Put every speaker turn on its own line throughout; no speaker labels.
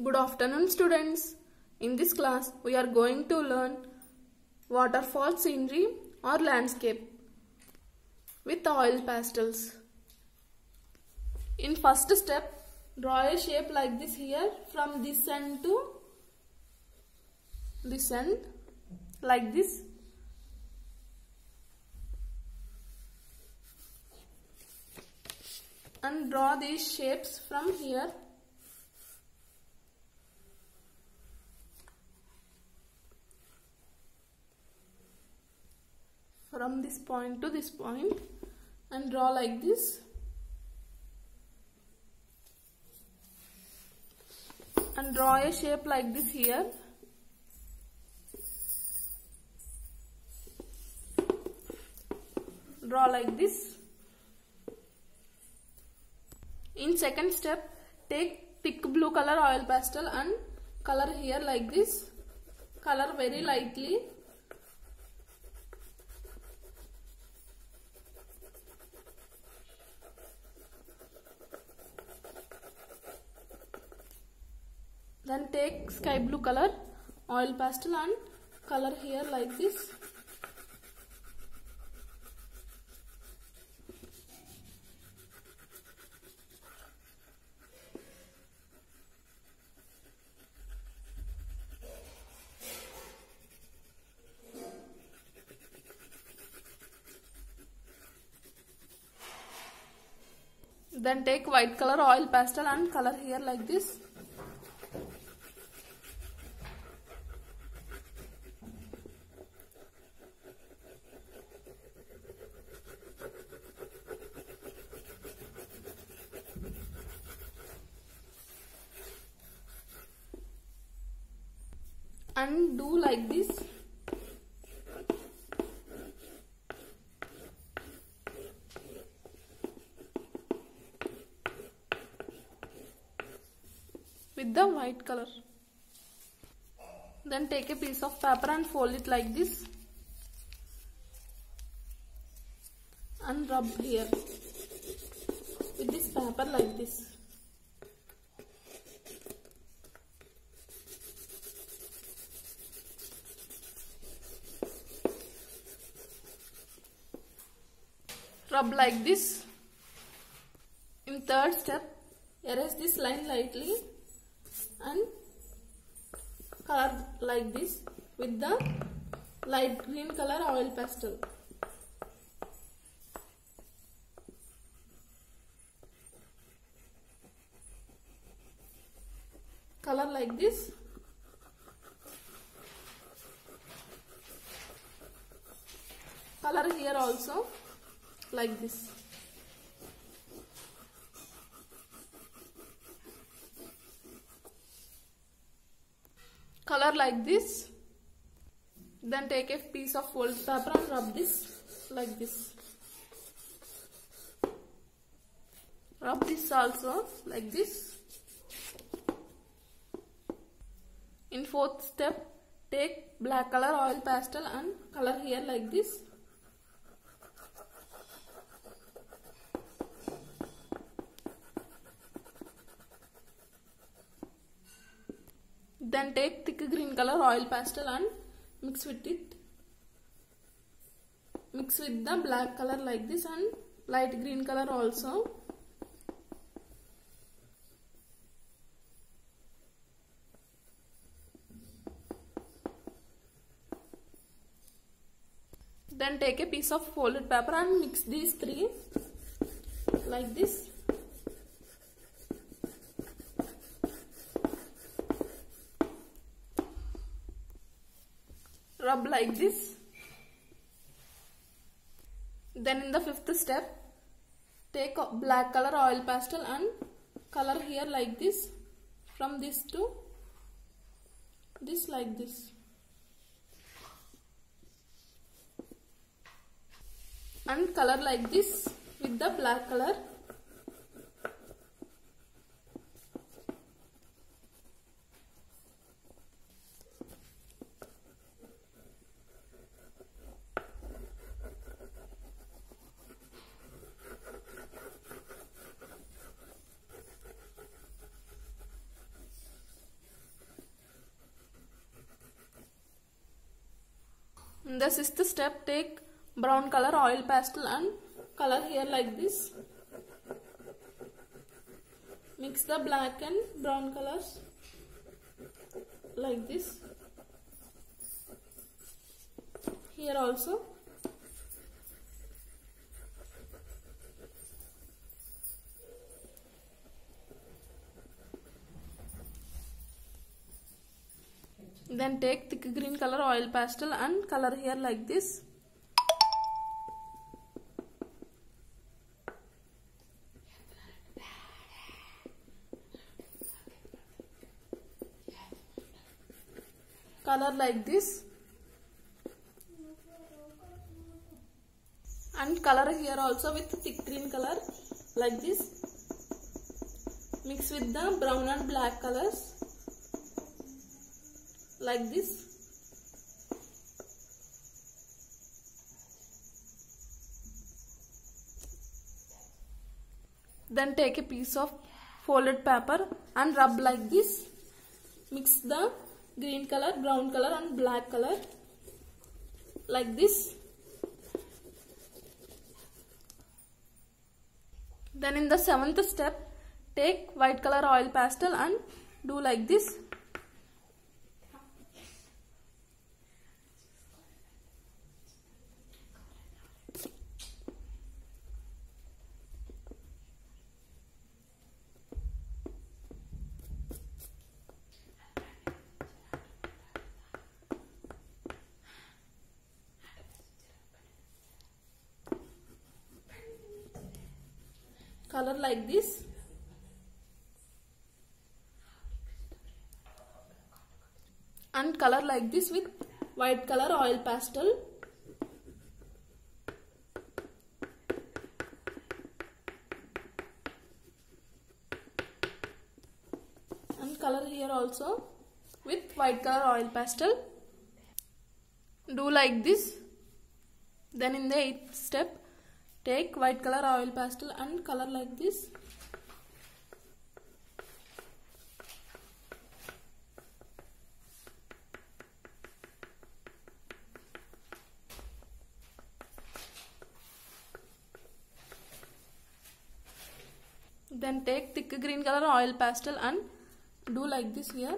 Good afternoon, students. In this class, we are going to learn waterfall scenery or landscape with oil pastels. In first step, draw a shape like this here from this end to this end, like this. And draw these shapes from here. From this point to this point, and draw like this. And draw a shape like this here. Draw like this. In second step, take thick blue color oil pastel and color here like this. Color very lightly. Then take sky blue color oil pastel and color here like this. Then take white color oil pastel and color here like this. And do like this. With the white color. Then take a piece of paper and fold it like this. And rub here. With this paper like this. Rub like this. In third step, erase this line lightly and color like this with the light green color oil pastel. Color like this. Color here also like this. Color like this. Then take a piece of folded paper and rub this like this. Rub this also like this. In fourth step, take black color oil pastel and color here like this. Then take thick green color oil pastel and mix with it. Mix with the black color like this and light green color also. Then take a piece of folded paper and mix these three like this. Rub like this. Then in the fifth step, take a black color oil pastel and color here like this. From this to this like this. And color like this with the black color. the sixth step, take brown color oil pastel and color here like this. Mix the black and brown colors like this. Here also. Then take thick green color oil pastel and color here like this. Color like this. And color here also with thick green color like this. Mix with the brown and black colors like this. Then take a piece of folded paper and rub like this. Mix the green color, brown color and black color like this. Then in the seventh step, take white color oil pastel and do like this. Color like this. And color like this with white color oil pastel. And color here also with white color oil pastel. Do like this. Then in the eighth step, take white color oil pastel and color like this. Then take thick green color oil pastel and do like this here.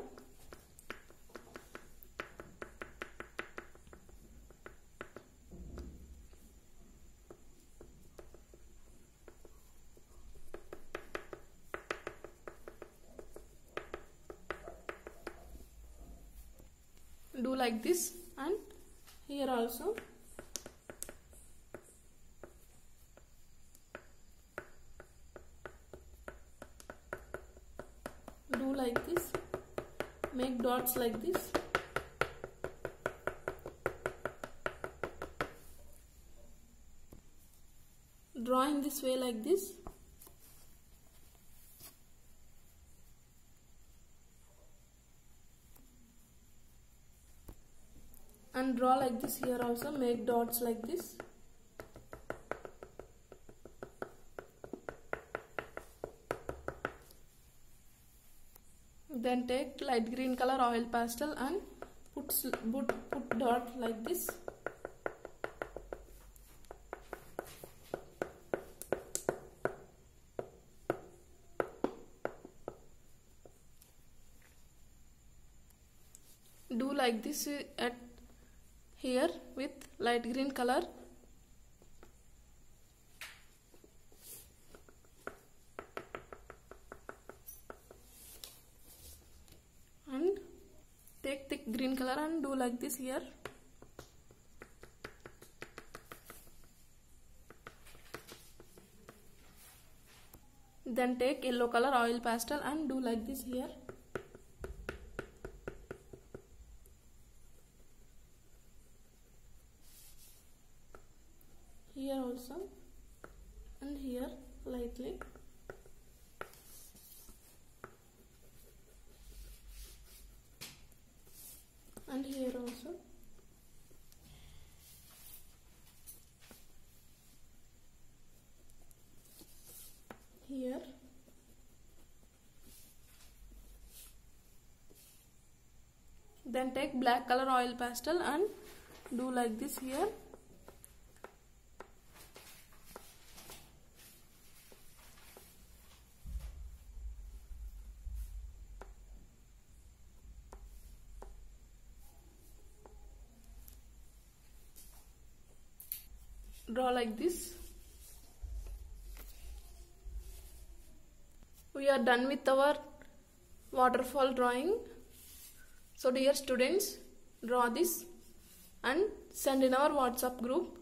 Do like this and here also. Do like this. Make dots like this. Draw in this way like this. And draw like this here also, make dots like this. Then take light green color oil pastel and put dot like this. Do like this at here with light green color. And take thick green color and do like this here. Then take yellow color oil pastel and do like this here. Here also and here lightly. And here also. Here. Then take black color oil pastel and do like this here. Draw like this. We are done with our waterfall drawing. So dear students, draw this and send in our WhatsApp group.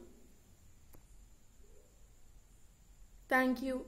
Thank you.